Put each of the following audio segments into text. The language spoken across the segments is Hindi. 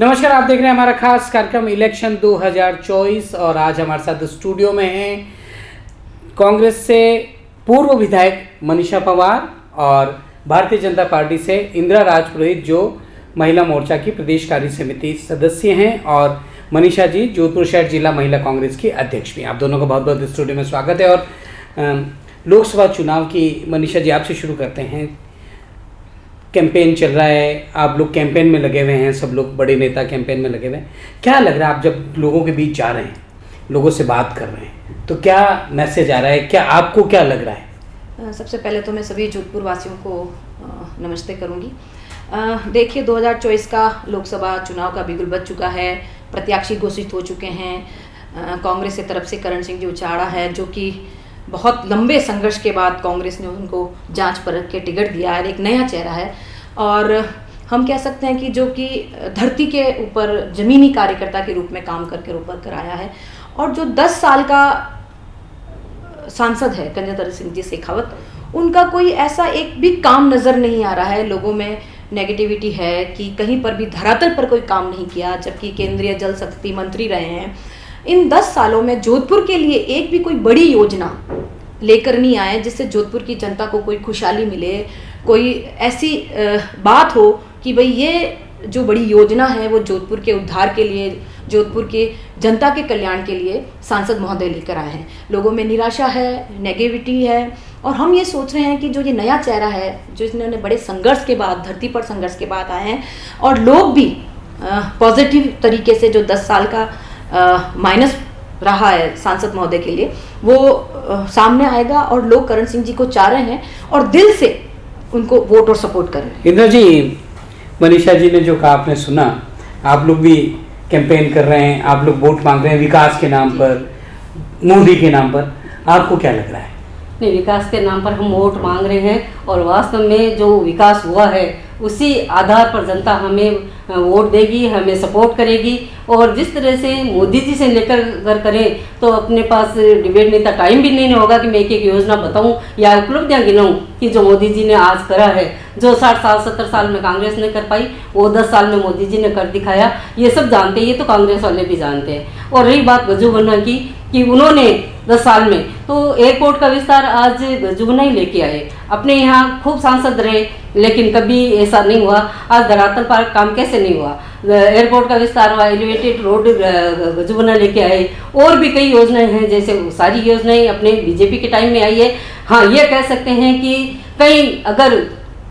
नमस्कार, आप देख रहे हैं हमारा खास कार्यक्रम इलेक्शन 2024 और आज हमारे साथ स्टूडियो में हैं कांग्रेस से पूर्व विधायक मनीषा पवार और भारतीय जनता पार्टी से इंदिरा राजपुरोहित जो महिला मोर्चा की प्रदेश कार्य समिति सदस्य हैं और मनीषा जी जोधपुर शहर जिला महिला कांग्रेस की अध्यक्ष भी हैं। आप दोनों का बहुत बहुत स्टूडियो में स्वागत है। और लोकसभा चुनाव की मनीषा जी आपसे शुरू करते हैं। कैंपेन चल रहा है, आप लोग कैंपेन में लगे हुए हैं, सब लोग बड़े नेता कैंपेन में लगे हुए हैं। क्या लग रहा है आप जब लोगों के बीच जा रहे हैं, लोगों से बात कर रहे हैं, तो क्या मैसेज आ रहा है, क्या आपको क्या लग रहा है? सबसे पहले तो मैं सभी जोधपुर वासियों को नमस्ते करूंगी। देखिए 2024 का लोकसभा चुनाव का बिगुल बज चुका है, प्रत्याशी घोषित हो चुके हैं। कांग्रेस की तरफ से करण सिंह जी उचाड़ा है जो कि बहुत लंबे संघर्ष के बाद कांग्रेस ने उनको जांच परख के टिकट दिया है, एक नया चेहरा है। और हम कह सकते हैं कि जो कि धरती के ऊपर जमीनी कार्यकर्ता के रूप में काम करके ऊपर कर आया है। और जो 10 साल का सांसद है गजेंद्र सिंह जी शेखावत, उनका कोई ऐसा एक भी काम नज़र नहीं आ रहा है। लोगों में नेगेटिविटी है कि कहीं पर भी धरातल पर कोई काम नहीं किया, जबकि केंद्रीय जल शक्ति मंत्री रहे हैं। इन 10 सालों में जोधपुर के लिए एक भी कोई बड़ी योजना लेकर नहीं आए जिससे जोधपुर की जनता को कोई खुशहाली मिले, कोई ऐसी बात हो कि भाई ये जो बड़ी योजना है वो जोधपुर के उद्धार के लिए, जोधपुर के जनता के कल्याण के लिए सांसद महोदय लेकर आए हैं। लोगों में निराशा है, नेगेटिविटी है। और हम ये सोच रहे हैं कि जो ये नया चेहरा है, जो इन्होंने बड़े संघर्ष के बाद, धरती पर संघर्ष के बाद आए हैं, और लोग भी पॉजिटिव तरीके से जो 10 साल का माइनस रहा है सांसद महोदय के लिए, वो सामने आएगा। और लोग करण सिंह जी को चाह रहे हैं और दिल से उनको वोट और सपोर्ट कर रहे हैं। इंदिरा जी, मनीषा जी ने जो कहा आपने सुना, आप लोग भी कैंपेन कर रहे हैं, आप लोग वोट मांग रहे हैं विकास के नाम पर, मोदी के नाम पर, आपको क्या लग रहा है? नहीं, विकास के नाम पर हम वोट मांग रहे हैं और वास्तव में जो विकास हुआ है उसी आधार पर जनता हमें वोट देगी, हमें सपोर्ट करेगी। और जिस तरह से मोदी जी से लेकर अगर करें तो अपने पास डिबेट में इतना टाइम भी नहीं होगा कि मैं एक एक योजना बताऊं या उपलब्धियां गिनाऊं कि जो मोदी जी ने आज करा है। जो 60 साल 70 साल में कांग्रेस ने कर पाई वो 10 साल में मोदी जी ने कर दिखाया। ये सब जानते हैं, ये तो कांग्रेस वाले भी जानते हैं। और रही बात गजूबन्ना की कि उन्होंने 10 साल में तो एयरपोर्ट का विस्तार आज गजूबन्ना ही लेके आए। अपने यहाँ खूब सांसद रहे लेकिन कभी ऐसा नहीं हुआ। आज धरातल पर काम कैसे नहीं हुआ? एयरपोर्ट का विस्तार हुआ, एलिवेटेड रोड गजूबन्ना लेके आए। और भी कई योजनाएं हैं, जैसे सारी योजनाएं अपने बीजेपी के टाइम में आई है। हाँ, ये कह सकते हैं कि कहीं अगर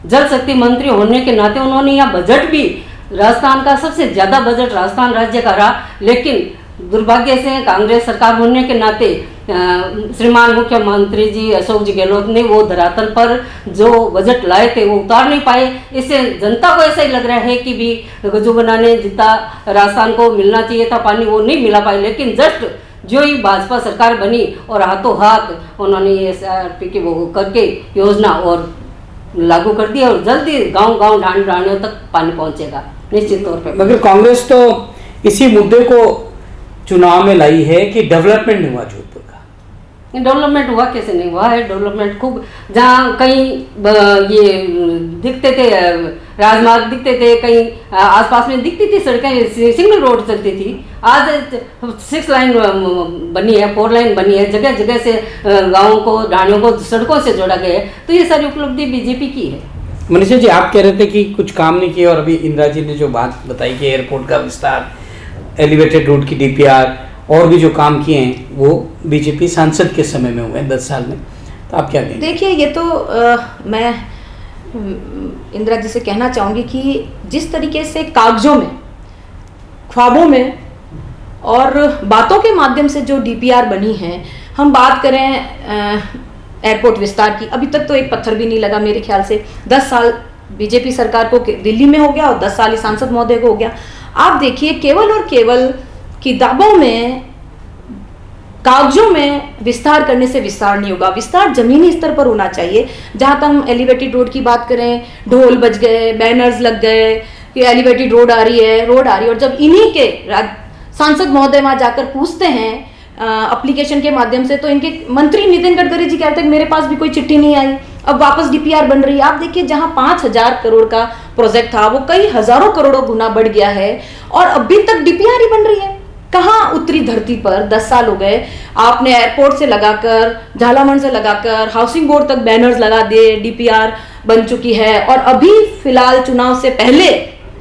जल शक्ति मंत्री होने के नाते उन्होंने यहाँ बजट भी, राजस्थान का सबसे ज़्यादा बजट राजस्थान राज्य का रहा, लेकिन दुर्भाग्य से कांग्रेस सरकार होने के नाते श्रीमान मुख्यमंत्री जी अशोक जी गहलोत ने वो धरातल पर जो बजट लाए थे वो उतार नहीं पाए। इससे जनता को ऐसा ही लग रहा है कि भी गजूबन्ना ने जितना राजस्थान को मिलना चाहिए था पानी वो नहीं मिला पाए। लेकिन जस्ट जो ही भाजपा सरकार बनी और हाथों हाथ उन्होंने SRP की वो करके योजना और लागू कर दिया और जल्दी गांव-गांव ढाणियों तक पानी पहुंचेगा निश्चित तौर पर। मगर कांग्रेस तो इसी मुद्दे को चुनाव में लाई है कि डेवलपमेंट नहीं हुआ जोधपुर का। डेवलपमेंट हुआ कैसे नहीं हुआ है? डेवलपमेंट खूब, जहाँ कहीं ये दिखते थे राजमार्ग दिखते थे, कहीं आसपास में दिखती थी सड़कें, सिंगल रोड चलती थी। आज 6 लाइन बनी है, 4 लाइन बनी है, जगह जगह से गाँवों को, ढाणियों को सड़कों से जोड़ा गया है। तो ये सारी उपलब्धि बीजेपी की है। मनीषा जी, आप कह रहे थे कि कुछ काम नहीं किया और अभी इंदिरा जी ने जो बात बताई कि एयरपोर्ट का विस्तार, एलिवेटेड रोड की DPR और भी जो काम किए हैं वो बीजेपी सांसद के समय में हुए हैं 10 साल में, तो आप क्या कहेंगे? देखिए, ये तो मैं इंदिरा जी से कहना चाहूँगी कि जिस तरीके से कागजों में, ख्वाबों में और बातों के माध्यम से जो DPR बनी है, हम बात करें एयरपोर्ट विस्तार की, अभी तक तो एक पत्थर भी नहीं लगा मेरे ख्याल से। 10 साल बीजेपी सरकार को दिल्ली में हो गया और 10 साल ही सांसद महोदय को हो गया। आप देखिए, केवल और केवल किताबों में, कागजों में विस्तार करने से विस्तार नहीं होगा। विस्तार जमीनी स्तर पर होना चाहिए। जहाँ तक हम एलिवेटेड रोड की बात करें, ढोल बज गए, बैनर्स लग गए कि एलिवेटेड रोड आ रही है, रोड आ रही है। और जब इन्हीं के सांसद महोदय वहाँ जाकर पूछते हैं एप्लीकेशन के माध्यम से, तो इनके मंत्री नितिन गडकरी जी कहते हैं मेरे पास भी कोई चिट्ठी नहीं आई। अब वापस डीपीआर बन रही है। आप देखिए जहां 5,000 करोड़ का प्रोजेक्ट था वो कई हजारों करोड़ों गुना बढ़ गया है और अभी तक डीपीआर ही बन रही है। कहाँ उतरी धरती पर? 10 साल हो गए। आपने एयरपोर्ट से लगाकर, झालामण से लगाकर, हाउसिंग बोर्ड तक बैनर्स लगा दिए, डीपीआर बन चुकी है। और अभी फिलहाल चुनाव से पहले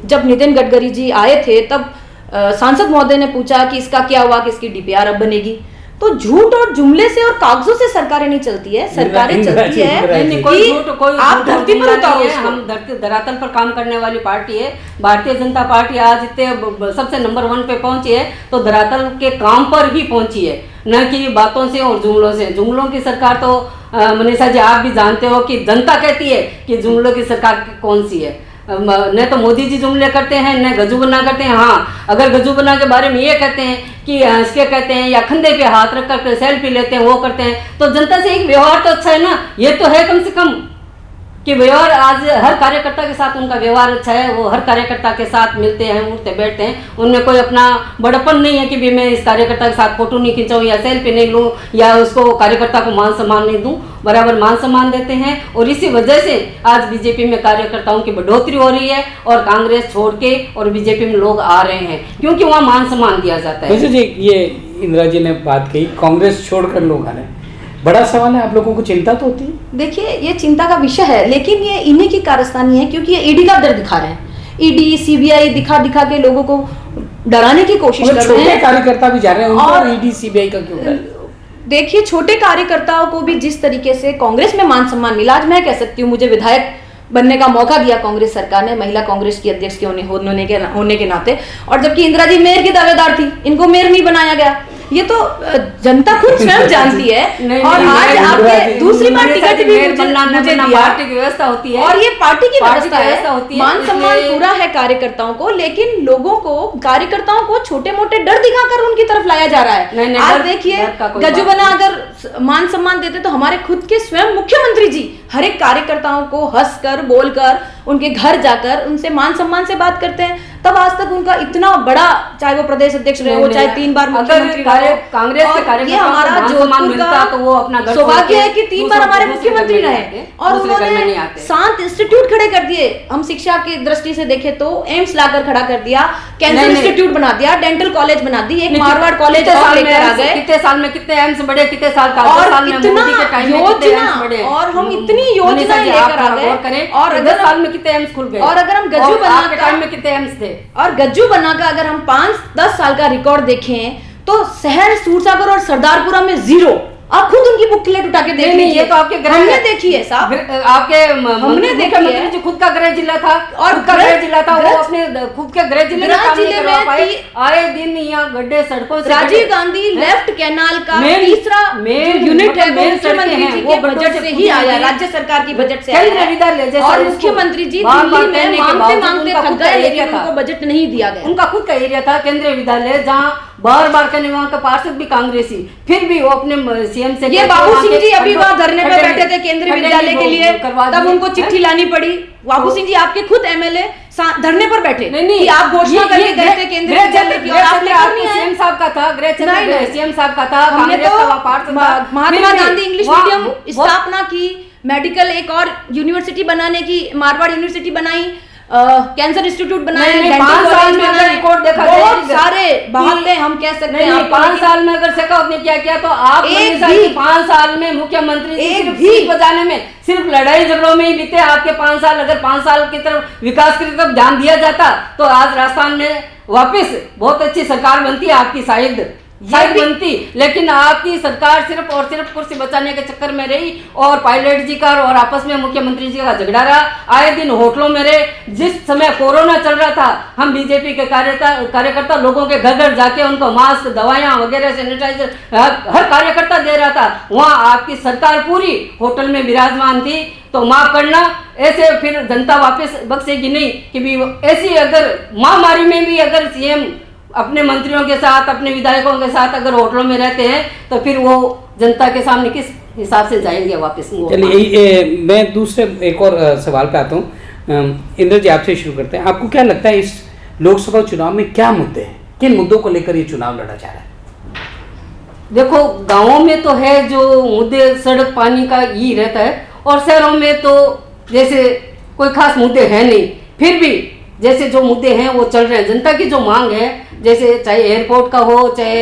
जब नितिन गडकरी जी आए थे तब सांसद महोदय ने पूछा कि इसका क्या हुआ, कि इसकी डीपीआर अब बनेगी। तो झूठ और जुमले से और कागजों से सरकारें नहीं चलती है, सरकारें चलती है कोई झूठ, कोई आप धरती पर उतारो। हम धरातल पर काम करने वाली पार्टी है। भारतीय जनता पार्टी आज इतने सबसे नंबर 1 पे पहुंची है तो धरातल के काम पर ही पहुंची है, न कि बातों से और जुमलों से। जुमलों की सरकार तो मनीषा जी आप भी जानते हो कि जनता कहती है कि जुमलों की सरकार कौन सी है। न तो मोदी जी जुमले करते हैं, न गजू बना करते हैं। हाँ, अगर गजू बना के बारे में ये कहते हैं कि हंस के कहते हैं या कंधे पे हाथ रख कर सेल्फी लेते हैं, वो करते हैं, तो जनता से एक व्यवहार तो अच्छा है ना। ये तो है कम से कम कि व्यवहार, आज हर कार्यकर्ता के साथ उनका व्यवहार अच्छा है। वो हर कार्यकर्ता के साथ मिलते हैं, उठते बैठते हैं। उनमें कोई अपना बड़प्पन नहीं है कि भी मैं इस कार्यकर्ता के साथ फोटो नहीं खिंचाऊं या सेल्फी नहीं लूं या उसको कार्यकर्ता को मान सम्मान नहीं दूं। बराबर मान सम्मान देते हैं और इसी वजह से आज बीजेपी में कार्यकर्ताओं की बढ़ोतरी हो रही है और कांग्रेस छोड़ के और बीजेपी में लोग आ रहे हैं क्योंकि वहाँ मान सम्मान दिया जाता है। वैसे जी ये इंदिरा जी ने बात कही कांग्रेस छोड़कर लोग आ रहे हैं, बड़ा सवाल है। आप लोगों को चिंता तो होती है? देखिए ये चिंता का विषय है, लेकिन ये इन्हीं की कारस्तानी है क्योंकि ये ईडी का डर दिखा रहे हैं। ईडी सीबीआई दिखा दिखा के लोगों को डराने की कोशिश कर रहे हैं। छोटे कार्यकर्ता भी जा रहे हैं और ईडी सीबीआई का क्यों डर? देखिए छोटे कार्यकर्ताओं को भी जिस तरीके से कांग्रेस में मान सम्मान मिला, आज मैं कह सकती हूँ मुझे विधायक बनने का मौका दिया कांग्रेस सरकार ने, महिला कांग्रेस की अध्यक्ष के होने के नाते, और जबकि इंदिरा जी मेयर की दावेदार थी, इनको मेयर नहीं बनाया गया। ये तो जनता खुद स्वयं जानती है। और आज आपके दूसरी बार टिकट भी मुझे दिया, पार्टी की व्यवस्था होती है और ये पार्टी की व्यवस्था होती है। मान सम्मान पूरा है कार्यकर्ताओं को, लेकिन लोगों को, कार्यकर्ताओं को छोटे मोटे डर दिखाकर उनकी तरफ लाया जा रहा है। आज देखिए गजू बना अगर मान सम्मान देते तो हमारे खुद के स्वयं मुख्यमंत्री जी हर एक कार्यकर्ताओं को हंसकर बोलकर उनके घर जाकर उनसे मान सम्मान से बात करते हैं। तब आज तक उनका इतना बड़ा, चाहे वो प्रदेश अध्यक्ष रहे हो, चाहे 3 बार मुख्यमंत्री रहे, कांग्रेस के कार्यकर्ताओं को मान सम्मान मिलता तो वो अपना सौभाग्य है कि 3 बार हमारे मुख्यमंत्री रहे और उन्होंने शांत इंस्टीट्यूट खड़े कर दिए। हम शिक्षा की दृष्टि से देखें तो एम्स लाकर खड़ा कर दिया, कैंसर इंस्टीट्यूट बना दिया, डेंटल कॉलेज बना दी, एक मारवाड़ कॉलेज लेकर आ गए। कितने साल में कितने एम्स बढ़े, कितने साल का और साल में मोदी के टाइम में कितने एम्स बढ़े, और हम इतनी योजनाएं लेकर आ गए। और अगर साल में कितने एम्स खुल गए, और अगर हम गज्जू बना के टाइम में कितने एम्स थे, और गज्जू बना का अगर हम 5-10 साल का रिकॉर्ड देखें तो शहर सूरसागर और सरदारपुरा में 0। आप खुद उनकी बुकलेट उठा के देख लीजिए। ये तो आपके ग्रह हमने देखी है साहब, आपके हमने देखी है जो खुद का गृह जिला था और गृह जिला था, वो अपने खुद के गृह जिले में आए दिन यहाँ गड्ढे सड़कों से राजीव गांधी लेफ्ट कैनाल का तीसरा यूनिट है मुख्यमंत्री जी के बजट से ही आया, राज्य सरकार की बजट से आया। और मुख्यमंत्री जी दिल्ली में मांगते मांगते थक गए लेकिन उनको बजट नहीं दिया गया। उनका खुद का एरिया था केंद्रीय विद्यालय, जहाँ बार बार कहने वहाँ का पार्षद भी कांग्रेसी, फिर भी वो अपने सीएम से, ये बाबू सिंह जी अभी वहाँ धरने पे बैठे थे केंद्रीय विद्यालय के लिए, तब उनको चिट्ठी लानी पड़ी। बाबू सिंह जी आपके खुद एमएलए धरने पर बैठे कि आप घोषणा करके गए थे केंद्रीय विद्यालय की, और आपने सीएम साहब का था, गृह क्षेत्र सीएम साहब का था, हमने तो महात्मा गांधी इंग्लिश मीडियम स्थापना की, मेडिकल एक और यूनिवर्सिटी बनाने की, मारवाड़ यूनिवर्सिटी बनाई, कैंसर इंस्टीट्यूट बनाए, 5 साल में अगर रिकॉर्ड देखा जाए बहुत सारे बहाते हम कह सकते हैं। 5 साल में अगर शेखावत ने क्या किया तो आप 5 साल में मुख्यमंत्री सिर्फ सीट बचाने में, सिर्फ लड़ाई झगड़ों में ही बीते आपके 5 साल। अगर 5 साल की तरफ विकास की तरफ ध्यान दिया जाता तो आज राजस्थान में वापस बहुत अच्छी सरकार बनती है आपकी, शायद बनती। लेकिन आपकी सरकार सिर्फ और सिर्फ कुर्सी बचाने के चक्कर में रही और पायलट जी का और आपस में मुख्यमंत्री जी का झगड़ा रहा, आए दिन होटलों में रहे। जिस समय कोरोना चल रहा था हम बीजेपी के कार्यकर्ता लोगों के घर घर जाके उनको मास्क, दवाइयां वगैरह, सैनिटाइजर हर कार्यकर्ता दे रहा था। वहाँ आपकी सरकार पूरी होटल में विराजमान थी। तो माफ करना, ऐसे फिर जनता वापस बख्शेगी नहीं कि भी ऐसी अगर महामारी में भी अगर सीएम अपने मंत्रियों के साथ, अपने विधायकों के साथ अगर होटलों में रहते हैं तो फिर वो जनता के सामने किस हिसाब से जाएंगे वापस। चलिए मैं दूसरे एक और सवाल पे आता हूँ। इंद्र जी आपसे शुरू करते हैं। आपको क्या लगता है इस लोकसभा चुनाव में क्या मुद्दे हैं, किन मुद्दों को लेकर ये चुनाव लड़ा जा रहा है? देखो गाँवों में तो है जो मुद्दे, सड़क पानी का ही रहता है और शहरों में तो जैसे कोई खास मुद्दे हैं नहीं, फिर भी जैसे जो मुद्दे हैं वो चल रहे हैं। जनता की जो मांग है, जैसे चाहे एयरपोर्ट का हो, चाहे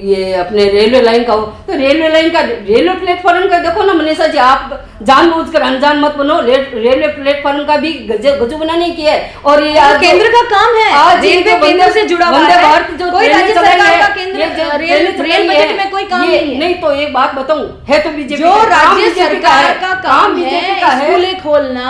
ये अपने रेलवे लाइन का हो, तो रेलवे लाइन का, रेलवे प्लेटफॉर्म का देखो ना मनीषा जी, आप जानबूझकर अनजान मत बनो। रेलवे प्लेटफॉर्म का भी गजू बनाने की है, और ये केंद्र का काम है, रेलवे केंद्र से जुड़ा हुआ है, जो कोई राज्य सरकार का केंद्र रेल बजट में कोई काम नहीं है। तो एक बात बताऊं, है तो बीजेपी जो राज्य सरकार का काम है, स्कूलें खोलना,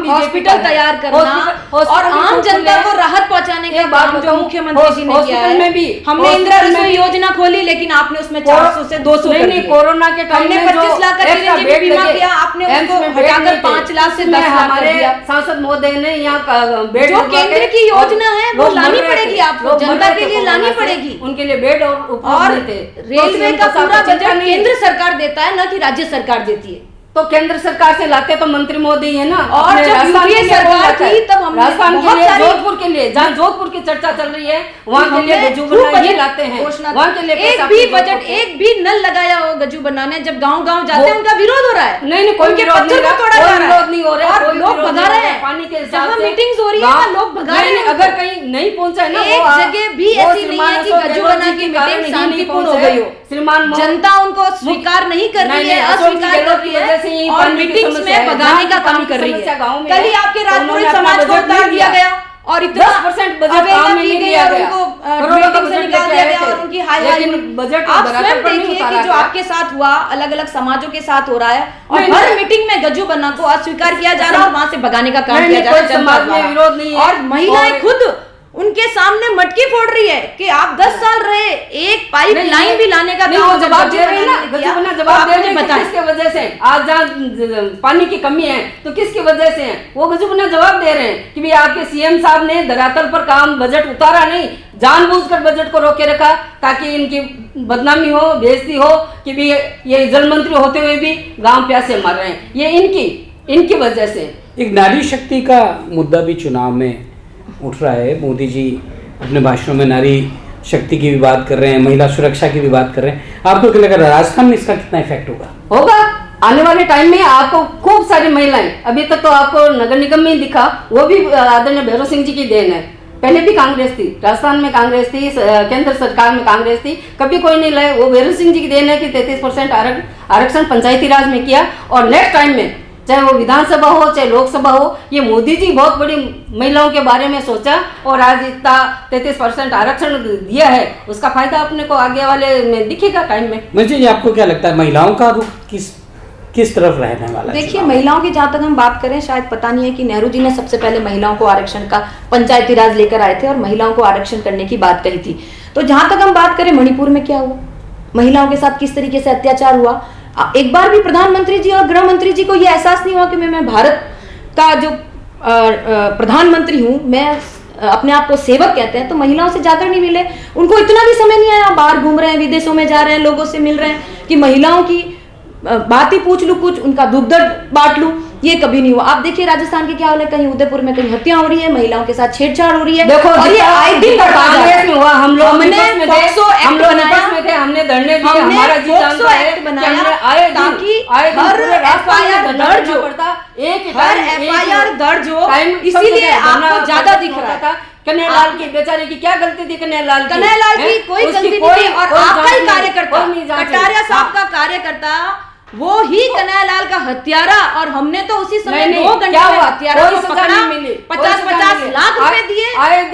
हॉस्पिटल तैयार करना और आम जनता को राहत पहुंचाने का काम जो मुख्यमंत्री जी ने किया है। हमने इंदिरा रसोई योजना खोली, लेकिन आपने उसमें 400 से 200 कर दिए। कोरोना के टाइम में 25 लाख का चिरंजीवी बीमा किया, आपने उसको हटाकर 5 लाख से 10 लाख कर दिया। सांसद महोदय ने यहाँ बेड, जो केंद्र की योजना है वो लानी पड़ेगी, आपको जनता के लिए लानी पड़ेगी। उनके लिए बेड और रेलवे का पूरा बजट केंद्र सरकार देता है, न कि राज्य सरकार देती है। तो केंद्र सरकार से लाते तो मंत्री मोदी है ना। और जब यूपीए सरकार थी तब हमने राजस्थान के लिए, जोधपुर के लिए, जहाँ जोधपुर की चर्चा चल रही है, वहाँ के लिए गजू बनाने लाते हैं, वहाँ के लिए एक भी बजट, एक भी नल लगाया हो गजू बनाने, जब गांव गांव जाते हैं उनका विरोध हो रहा है। नहीं, कोई विरोध नहीं हो रहा है, और लोग भगा रहे हैं। पानी के जहाँ मीटिंग्स हो रही है लोग भगा रहे हैं। अगर कहीं नहीं पहुंचा है ना, एक जगह भी ऐसी नहीं है कि गजू बना की मीटिंग शांतिपूर्ण हो गई हो। श्रीमान जनता उनको स्वीकार नहीं कर रही है, अस्वीकार कर रही है और मीटिंग्स में भगाने का काम कर रही है। कल ही आपके राजपूत समाज को उतार दिया गया और इतना 10% बजट काम में नहीं लिया गया, करोड़ों का बजट निकाल दिया गया और उनकी हाई बजट आप स्वयं देखिए कि जो आपके साथ हुआ, अलग अलग समाजों के साथ हो रहा है और हर मीटिंग में गज्जू बन्ना को अस्वीकार किया जा रहा है और वहां से भगाने का काम किया जा रहा है। समाज में विरोध नहीं है और महिलाएं खुद उनके सामने मटकी फोड़ रही है कि आप 10 साल रहे, एक पाइप लाइन भी लाने का काम जवाब दे रहे हैं ना, जवाब दे रहे हैं किसके वजह से आज जहाँ पानी की कमी है तो किसकी वजह से है, वो गजबना जवाब दे रहे हैं कि भाई आपके सीएम साहब ने धरातल पर काम बजट उतारा नहीं, जानबूझकर बजट को रोके रखा ताकि इनकी बदनामी हो, बेइज्जती हो कि भी ये जल मंत्री होते हुए भी गांव प्यासे मर रहे हैं, ये इनकी वजह से। एक नारी शक्ति का मुद्दा भी चुनाव में उठ रहा है। मोदी जी अपने भाषणों में नारी शक्ति की भी बात कर रहे हैं, महिला सुरक्षा की भी बात कर रहे हैं। आपको क्या लग रहा है राजस्थान में इसका कितना इफेक्ट होगा? आने वाले टाइम में आपको खूब सारी महिलाएं, अभी तक तो आपको नगर निगम में दिखा, वो भी आदरणीय भैरव सिंह जी की देन है। पहले भी कांग्रेस थी, राजस्थान में कांग्रेस थी, केंद्र सरकार में कांग्रेस थी, कभी कोई नहीं लाए। वो भैरव सिंह जी की देन है कि 33% आरक्षण पंचायती राज में किया और नेक्स्ट टाइम में चाहे वो विधानसभा हो चाहे लोकसभा हो, ये मोदी जी बहुत बड़ी महिलाओं के बारे में सोचा और आज इतना 33% आरक्षण दिया है, उसका फायदा अपने को आगे वाले में दिखेगा टाइम में। मुझे आपको क्या लगता है महिलाओं का रुख किस तरफ रहने वाला है? देखिए महिलाओं की जहाँ तक हम बात करें, शायद पता नहीं है कि नेहरू जी ने सबसे पहले महिलाओं को आरक्षण का पंचायती राज लेकर आए थे और महिलाओं को आरक्षण करने की बात कही थी। तो जहाँ तक हम बात करें मणिपुर में क्या हुआ, महिलाओं के साथ किस तरीके से अत्याचार हुआ, एक बार भी प्रधानमंत्री जी और गृह मंत्री जी को यह एहसास नहीं हुआ कि मैं भारत का जो प्रधानमंत्री हूँ, मैं अपने आप को सेवक कहते हैं, तो महिलाओं से जाकर नहीं मिले। उनको इतना भी समय नहीं आया, बाहर घूम रहे हैं, विदेशों में जा रहे हैं, लोगों से मिल रहे हैं कि महिलाओं की बात ही पूछ लूं, कुछ उनका दुख दर्द बांट लूं, ये कभी नहीं हुआ। आप देखिए राजस्थान के क्या हाल है, कहीं उदयपुर में कहीं हत्या हो रही है, महिलाओं के साथ छेड़छाड़ हो रही है। देखो और ये आए दिन कांग्रेस में हुआ, हम लोग हमने पॉक्सो एक्ट बनाया, हमने धरने दिए, हमारा जी पॉक्सो एक्ट बनाया ताकि हर एफआईआर दर्ज हो, हर एफआईआर दर्ज हो, इसीलिए आपको ज्यादा दिख रहा था। कन्हैयालाल की बेचारे की क्या गलती थी? कन्हैयालाल की कोई गलती नहीं थी और आपका ही कार्यकर्ता, कटारिया साहब का कार्यकर्ता वो ही कन्हैयालाल का हत्यारा, और हमने तो उसी समय 2 घंटे में हत्यारा को पकड़ा, 50-50 लाख रुपए दिए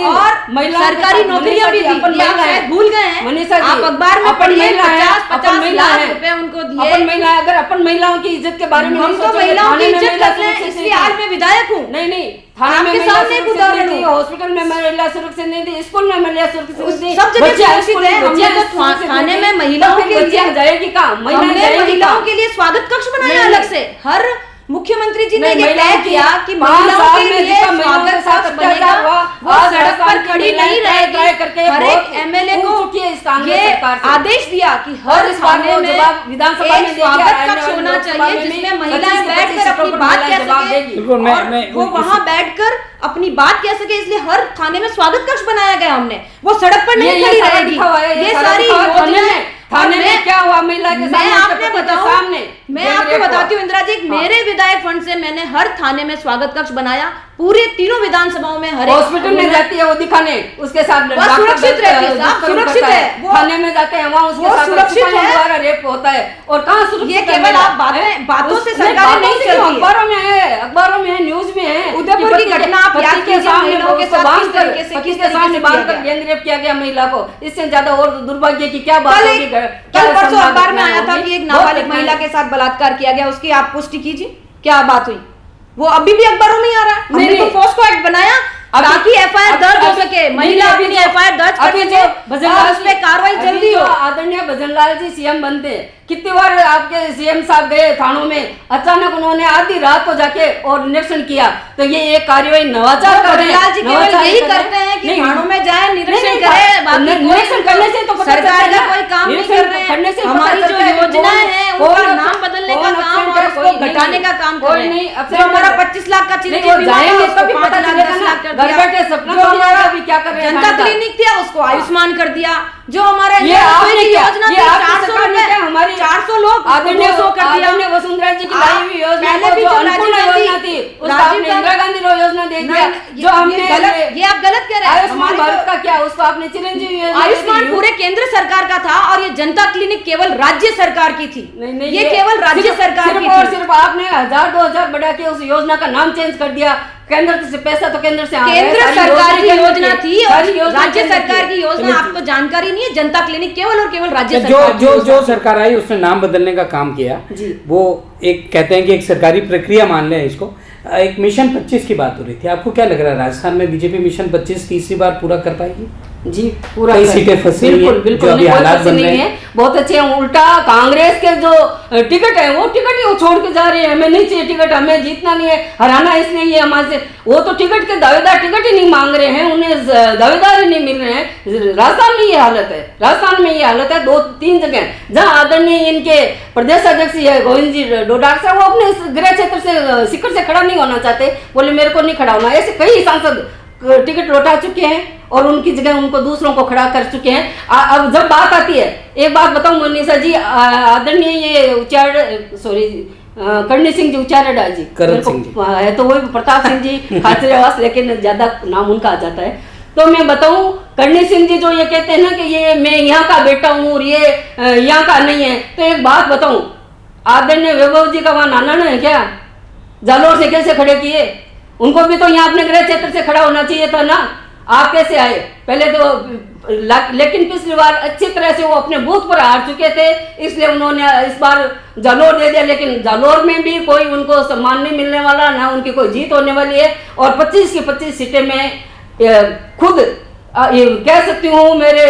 और सरकारी नौकरियां भी दी। आप शायद भूल गए हैं, आप अखबार में पढ़िए, 50-50 लाख रुपए उनको दिए। अगर अपन महिलाओं की इज्जत के बारे में हम तो महिलाओं की इज्जत करते हैं, इसलिए आज मैं विधायक हूँ। नहीं थाने में सामने एक उदाहरण है, हॉस्पिटल में महिला सुरक्षा नहीं दी, स्कूल में महिला सुरक्षा दी, सब जगह सुरक्षित है। हमने तो थाने में महिलाओं के लिए जाएगी कहाँ? महिलाओं के लिए स्वागत कक्ष बनाया अलग से। हर मुख्यमंत्री जी ने ये तय किया कि महिलाओं के लिए स्वागत कक्ष बनेगा, वो सड़क पर खड़ी नहीं रहेगी। हर एक एमएलए को ये आदेश दिया कि हर थाने में एक स्वागत कक्ष होना चाहिए जिसमें महिलाएं बैठकर अपनी बात कह सके, वो वहां बैठकर अपनी बात कह सके, इसलिए हर थाने में स्वागत कक्ष बनाया गया हमने। वो सड़क पर नहीं खड़ी रहेगी। ये सारी योजनाएं थाने में क्या हुआ महिला के सामने मैं आपको बताती हूँ इंदिरा जी, मेरे विधायक फंड से मैंने हर थाने में स्वागत कक्ष बनाया, पूरे तीनों विधानसभाओं में। हर हॉस्पिटल में जाती है वो दिखाने, उसके साथ सुरक्षित रहती है, सुरक्षित है, थाने में जाते हैं वहाँ उसके साथ सुरक्षित द्वारा रेप होता है। और कहाँ सुरक्षित? ये केवल आप बातों से सरकार नहीं चलती, अखबारों में है, न्यूज में है। उदयपुर की घटना आप याद कीजिए, महिलाओं के साथ किस तरीके से बांधकर गैंग रेप किया गया महिला को। इससे ज्यादा और दुर्भाग्य की क्या बात होगी? कल परसों अखबार में आया था कि एक नाबालिग महिला के साथ बलात्कार किया गया, उसकी आप पुष्टि कीजिए, क्या बात हुई? वो अभी भी अखबारों में ही आ रहा है। हमने तो पोस्को एक्ट बनाया ताकि एफआईआर दर्ज हो सके, महिला अपनी एफआईआर दर्ज कर सके और उस पे कार्रवाई जल्दी हो। आदरणीय भजनलाल जी सीएम बनते, कितनी बार आपके सीएम साहब गए थानों में, अचानक उन्होंने आधी रात को जाके और निरीक्षण किया, तो ये एक कार्यवाही नवाचार कर रहे हैं। भजनलाल जी केवल यही करते हैं कि थानों में जाए, निरीक्षण करें, निरीक्षण करने से तो सरकार का कोई काम नहीं कर रहे हैं। हमारी जो योजनाएं हैं उनका नाम बदलने का काम और उसको घटाने का काम कर रहे हैं। जो हमारा 25 लाख का चिरंजीवी जाएंगे तो 5 लाख 10 लाख कर दिया, जो हमारा जनता क्लिनिक था उसको आयुष्मान कर दिया, जो हमारा योजना थी 400 हमारी 400 लोग आदरणीय वसुंधरा जी की लाई हुई योजना पहले भी जो अन्नपूर्णा योजना थी उसका आपने इंदिरा गांधी योजना दे दिया। जो हमने ये आप गलत कह रहे हैं। आयुष्मान भारत का क्या, उसको आपने चिरंजीवी योजना, आयुष्मान पूरे केंद्र सरकार का था और ये जनता क्लिनिक केवल राज्य सरकार की थी। नहीं, ये केवल राज्य सरकार की थी। और सिर्फ आपने 1000-2000 बढ़ा के उस योजना का नाम चेंज कर दिया। केंद्र से पैसा तो केंद्र से केंद्र सरकार की योजना थी और राज्य सरकार की योजना आपको जानकारी नहीं है। जनता क्लिनिक केवल और केवल राज्य सरकार जो सरकार आई उसने नाम बदलने का काम किया। वो एक कहते हैं कि एक सरकारी प्रक्रिया मान लें इसको। एक मिशन 25 की बात हो रही थी, आपको क्या लग रहा है राजस्थान में बीजेपी मिशन 25 तीसरी बार पूरा कर पाएगी? जी पूरा कई सीटें फंसी बिल्कुल अभी हालात बन रहे हैं, बहुत अच्छे हैं। उल्टा कांग्रेस के जो टिकट है वो टिकट ही वो छोड़ के जा रहे हैं, हमें नहीं चाहिए टिकट, हमें जीतना नहीं है, हराना इसलिए ये हमारे से। वो तो टिकट के दावेदार टिकट ही नहीं मांग रहे हैं, उन्हें दावेदार ही नहीं मिल रहे हैं। राजस्थान में ये हालत है, राजस्थान में ये हालत है 2-3 जगह जहाँ आदरणीय इनके प्रदेश अध्यक्ष है गोविंद जी डोडार साहब, वो अपने गृह क्षेत्र से शिखर से खड़ा नहीं होना चाहते, बोले मेरे को नहीं खड़ा होना। ऐसे कई सांसद टिकट लौटा चुके हैं और उनकी जगह उनको दूसरों को खड़ा कर चुके हैं। अब जब बात आती है, एक बात बताऊं मनीषा जी, आदरणीय ये करणी सिंह जी उचारडा जी है तो वही प्रताप सिंह जी खाचरेवास, लेकिन ज्यादा नाम उनका आ जाता है। तो मैं बताऊं करणी सिंह जी जो ये कहते हैं ना कि ये मैं यहाँ का बेटा हूँ और ये यहाँ का नहीं है, तो एक बात बताऊं, आदरणीय वैभव जी का वहाँ नाना है क्या? जालोर से कैसे खड़े किए? उनको भी तो यहाँ अपने गृह क्षेत्र से खड़ा होना चाहिए था ना। आप कैसे आए? पहले तो लेकिन पिछली बार अच्छी तरह से वो अपने बूथ पर हार चुके थे, इसलिए उन्होंने इस बार जालोर दे दिया, लेकिन जालोर में भी कोई उनको सम्मान नहीं मिलने वाला, ना उनकी कोई जीत होने वाली है। और 25 की 25 सीटें में खुद कह सकती हूँ मेरे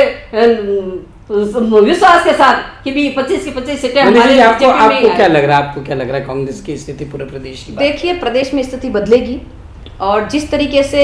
विश्वास के साथ कि भी 25 की 25 सीटें हमारे। आपको क्या लग रहा है कांग्रेस की स्थिति पूरे प्रदेश की? देखिए प्रदेश में स्थिति बदलेगी और जिस तरीके से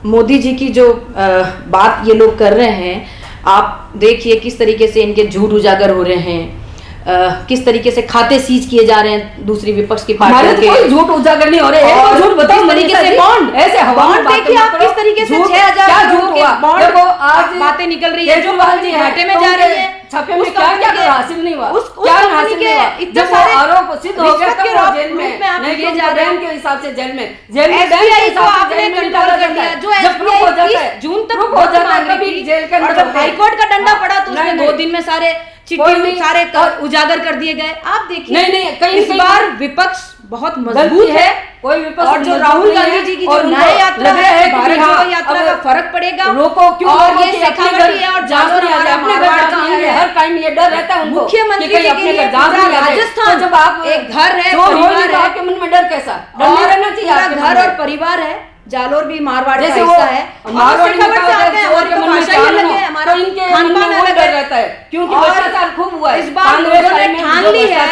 मोदी जी की जो बात ये लोग कर रहे हैं, आप देखिए किस तरीके से इनके झूठ उजागर हो रहे हैं, किस तरीके से खाते सीज किए जा रहे हैं दूसरी विपक्ष की पार्टियों के। कोई झूठ उजागर नहीं हो रहे हैं, झूठ बताओ तरीके से बॉन्ड ऐसे बॉन्ड देखिए आप किस तरीके से 6000 झूठ हुआ बॉन्ड। देखो आज बातें निकल रही है, जो जी घाटे में जा रही है, छापे में क्या हासिल नहीं हुआ, क्या हासिल नहीं हुआ। इतने सारे आरोप सिद्ध हो गया तब वो जेल में नहीं किए जा रहे हैं के हिसाब से जेल में एसबीआई को आपने कंट्रोल कर दिया, जो एसबीआई 30 जून तक हो जाता है, कभी जेल के अंदर हाईकोर्ट का डंडा पड़ा तो उसने 2 दिन में सारे चिट्ठी सारे उजागर कर दिए गए। आप देखिए नहीं इस बार विपक्ष बहुत मजबूत है, कोई विपक्ष और जो राहुल गांधी जी की जो न्याय यात्रा है, भारत जोड़ो यात्रा का फर्क पड़ेगा। रोको क्यों? और ये शेखावटी है और जालोर हमारा मारवाड़ का है, हर टाइम ये डर रहता है उनको। मुख्यमंत्री के लिए राजस्थान जब आप एक घर है, परिवार है, आपके मन में डर कैसा? डर नहीं रहना चाहिए, घर और परिवार है। जालोर भी मारवाड़ का जैसे हिस्सा है, मारवाड़ से आते हैं, हमारी तो भाषा ही अलग है, हमारा खानपान अलग रहता है, क्योंकि भ्रष्टाचार खूब हुआ है। इस बार उन्होंने ठान ली है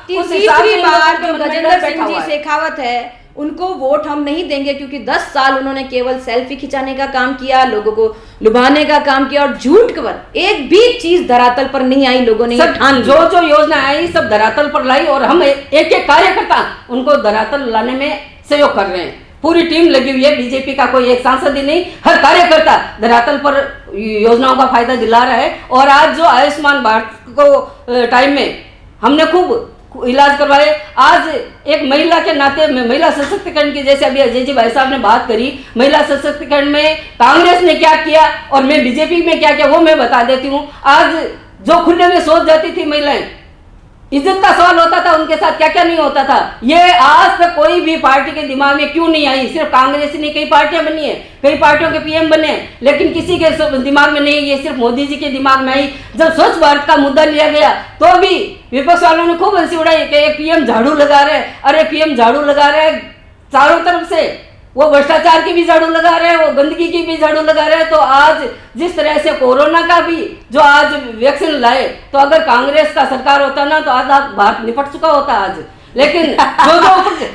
कि तीसरी बार जो गजेंद्र सिंह जी शेखावत है उनको वोट हम नहीं देंगे, क्योंकि 10 साल उन्होंने केवल सेल्फी खिंचाने का काम किया, लोगों को लुभाने का काम किया और झूठ पर एक भी चीज धरातल पर नहीं आई। लोगों ने ठान जो योजना आई सब धरातल पर लाई और हम एक कार्यकर्ता उनको धरातल लाने में सहयोग कर रहे हैं। पूरी टीम लगी हुई है, बीजेपी का कोई एक सांसद ही नहीं, हर कार्यकर्ता धरातल पर योजनाओं का फायदा दिला रहा है। और आज जो आयुष्मान भारत को टाइम में हमने खूब इलाज करवाए। आज एक महिला के नाते महिला सशक्तिकरण की, जैसे अभी अजय जी भाई साहब ने बात करी, महिला सशक्तिकरण में कांग्रेस ने क्या किया और मैं बीजेपी में क्या किया वो मैं बता देती हूँ। आज जो खुले में सोच जाती थी महिलाएं, इज्जत का सवाल होता था, उनके साथ क्या क्या नहीं होता था, ये आज तक कोई भी पार्टी के दिमाग में क्यों नहीं आई। सिर्फ कांग्रेस ने कई पार्टियां बनी है, कई पार्टियों के पीएम बने, लेकिन किसी के दिमाग में नहीं, ये सिर्फ मोदी जी के दिमाग में आई। जब स्वच्छ भारत का मुद्दा लिया गया तो भी विपक्ष वालों ने खूब हंसी उड़ाई कि पीएम झाड़ू लगा रहे, अरे पीएम झाड़ू लगा रहे चारों तरफ से, वो भ्रष्टाचार की भी झाड़ू लगा रहे हैं, वो गंदगी की भी झाड़ू लगा रहे हैं। तो आज जिस तरह से कोरोना का भी जो आज वैक्सीन लाए, तो अगर कांग्रेस का सरकार होता ना तो आधा भारत निपट चुका होता आज। लेकिन जो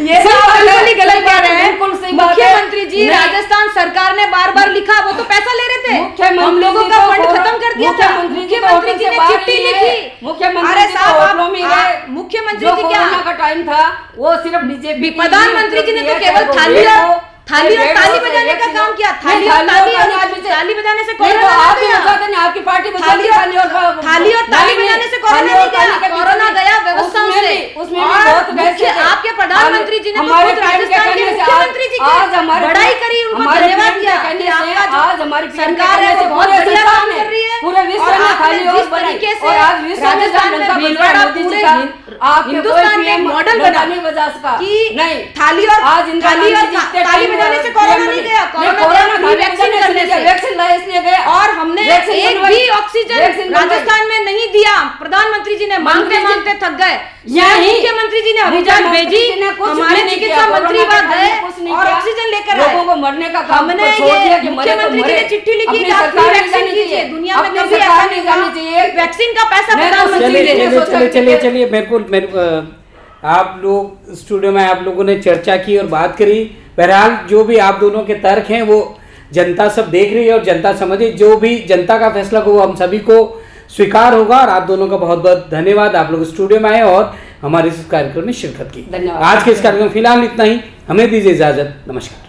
ये बिल्कुल ही गलत कह रहे हैं। बिल्कुल सही बात है। मुख्यमंत्री जी, राजस्थान सरकार ने बार बार लिखा, वो तो पैसा ले रहे थे, हम लोगों का फंड खत्म कर दिया था। मुख्यमंत्री जी ने चिट्ठी लिखी, मुख्यमंत्री मुख्यमंत्री जी क्या का टाइम था वो सिर्फ बीजेपी, प्रधानमंत्री जी ने तो केवल थाली और ताली बजाने का काम किया। ताली बजाने से कोरोना आपकी पार्टी थाली और ताली बजाने से कोरोना नहीं गया, कोरोना गया व्यवस्थाओं से। और आपके प्रधानमंत्री जी ने तो खुद राजस्थान के मुख्यमंत्री जी की बड़ाई करी, उनको धन्यवाद दिया कि आज हमारी सरकार है वो बहुत बढ़िया काम कर रही है। पूरे विश्व में थाली जिस तरीके से राजस्थान में भीलवाड़ा पूरे हिंदुस्तान में मॉडल बना कि नहीं थाली और बजाने से कोरोना नहीं गया, कोरोना वैक्सीन करने से वैक्सीन लाए इसलिए गए। और हमने एक भी ऑक्सीजन राजस्थान में नहीं दिया, प्रधानमंत्री जी ने मांगते मांगते थक गए। यही मुख्यमंत्री जी ने अभियान भेजी, हमारे चिकित्सा मंत्री वहां गए और ऑक्सीजन लेकर आए। लोगों को मरने का काम हमने ये मुख्यमंत्री जी ने चिट्ठी लिखी कि आप फ्री वैक्सीन कीजिए, दुनिया में कभी ऐसा नहीं जाना चाहिए, वैक्सीन का पैसा प्रधानमंत्री जी ने। चलिए मेरे को आप लोग स्टूडियो में आप लोगों ने चर्चा की और बात करी। बहरहाल जो भी आप दोनों के तर्क हैं वो जनता सब देख रही है और जनता समझे, जो भी जनता का फैसला को वो हम सभी को स्वीकार होगा। और आप दोनों का बहुत बहुत धन्यवाद, आप लोग स्टूडियो में आए और हमारे इस कार्यक्रम में शिरकत की। धन्यवाद। आज के इस कार्यक्रम फिलहाल इतना ही, हमें दीजिए इजाजत, नमस्कार।